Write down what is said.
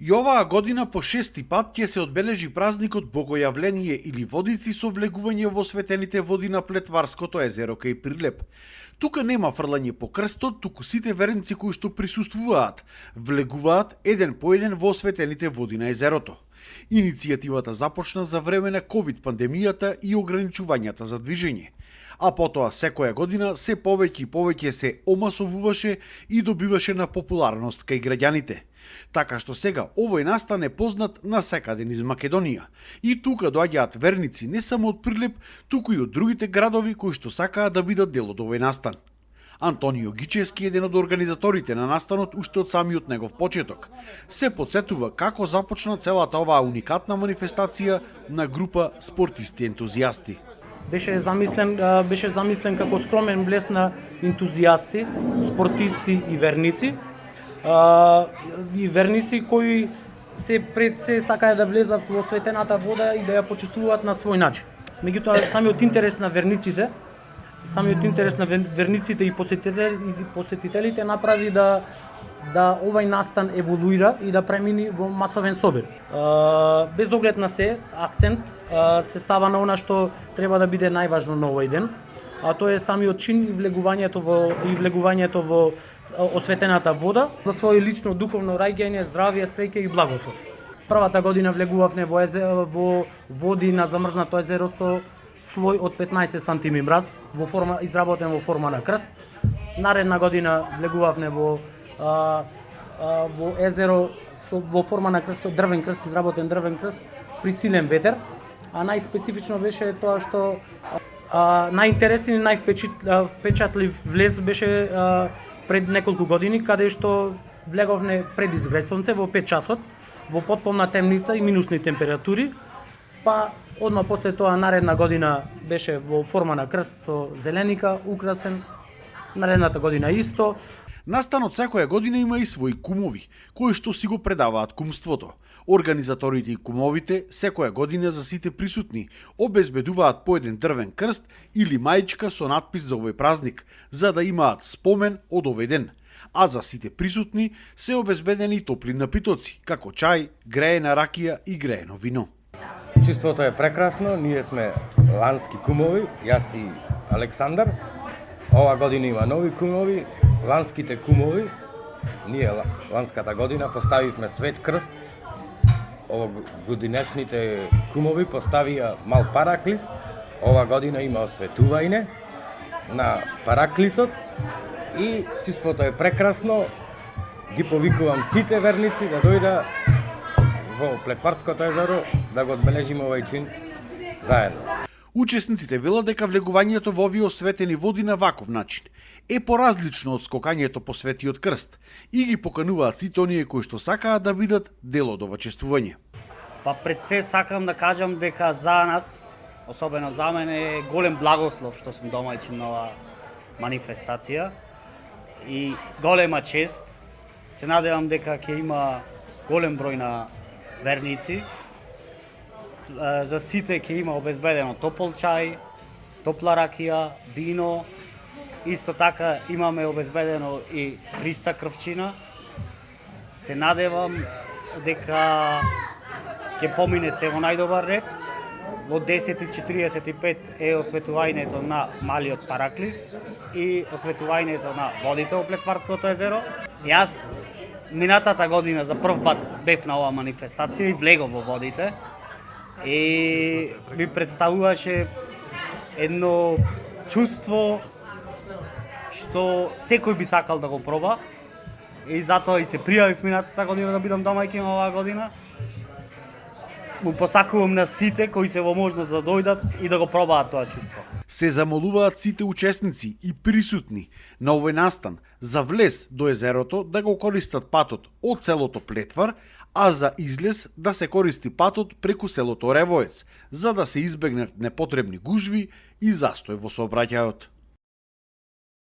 И оваа година по шести пат ќе се одбележи празникот Богојавление или водици со влегување во светените води на Плетварското езеро кај Прилеп. Тука нема фрлање по крстот, туку сите верници кои што присуствуваат, влегуваат еден по еден во светените води на езерото. Иницијативата започна за време на ковид пандемијата и ограничувањата за движење. А потоа секоја година се повеќе и повеќе се омасовуваше и добиваше на популарност кај граѓаните. Така што сега овој настан е познат насекаде низ Македонија. И тука доаѓаат верници не само од Прилеп, туку и од другите градови кои што сакаат да бидат дел од овој настан. Антонио Гичевски, еден од организаторите на настанот уште од самиот негов почеток, се потсетува како започна целата оваа уникатна манифестација на група спортисти ентузијасти. Беше замислен како скромен блес на ентузијасти, спортисти и верници. И верници кои се пред се сакаат да влезат во светената вода и да ја почувствуваат на свој начин. Меѓутоа, самиот интерес на верниците и посетителите направи да овај настан еволуира и да премини во масовен собир. Без оглед на се, акцент се става на она што треба да биде најважно на овој ден, а тоа е самиот чин и влегувањето во осветената вода за своје лично духовно раѓање, здравје, среќа и благослов. Првата година влегувавме во води на замрзнато езеро со слој од 15 сантими мраз, изработен во форма на крст. Наредна година влегувавме во езеро во форма на крст, дрвен крст, изработен дрвен крст при силен ветер. А најспецифично беше тоа што најинтересен и највпечатлив влез беше пред неколку години, каде што влеговне пред изгреј сонце во 5 часот, во потполна темница и минусни температури, па одма после тоа наредна година беше во форма на крст со зеленика, украсен, наредната година исто. Настанот секоја година има и своји кумови, кои што си го предаваат кумството. Организаторите и кумовите секоја година за сите присутни обезбедуваат по еден дрвен крст или маичка со надпис за овој празник, за да имаат спомен од овој ден. А за сите присутни се обезбедени топли напитоци, како чај, греена ракија и греено вино. Чувството е прекрасно, ние сме лански кумови, јас и Александар. Ова година има нови кумови, ланските кумови. Ние ланската година поставивме свет крст. Годинешните кумови поставија мал параклис. Ова година има осветување на параклисот и чувството е прекрасно. Ги повикувам сите верници да дојда во Плетварското езеро да го одбележиме овој чин заедно. Учесниците велат дека влегувањето во овие осветени води на ваков начин е поразлично од скокањето по Светиот крст и ги покануваат сите оние кои што сакаат да бидат дел од ова чествување. Па пред се сакам да кажам дека за нас, особено за мене, е голем благослов што сум домаќин на оваа манифестација и голема чест. Се надевам дека ќе има голем број на верници. За сите ќе има обезбедено топол чај, топла ракија, вино. Исто така имаме обезбедено и 300 крвчина. Се надевам дека ќе помине се во најдобар ред. Во 10:45 е осветувањето на малиот параклис и осветувањето на водите во Плетварското езеро. Јас минатата година за прв пат бев на оваа манифестација и влегов во водите и ми представуваше едно чувство што секој би сакал да го проба и затоа и се пријавив минатата година да бидам домаќин оваа година. Му посакувам на сите кои се во можност да дојдат и да го пробаат тоа чувство. Се замолуваат сите учесници и присутни на овој настан за влез до езерото да го користат патот од селото Плетвар, а за излез да се користи патот преку селото Ревоец, за да се избегнат непотребни гужви и застој во сообраќајот.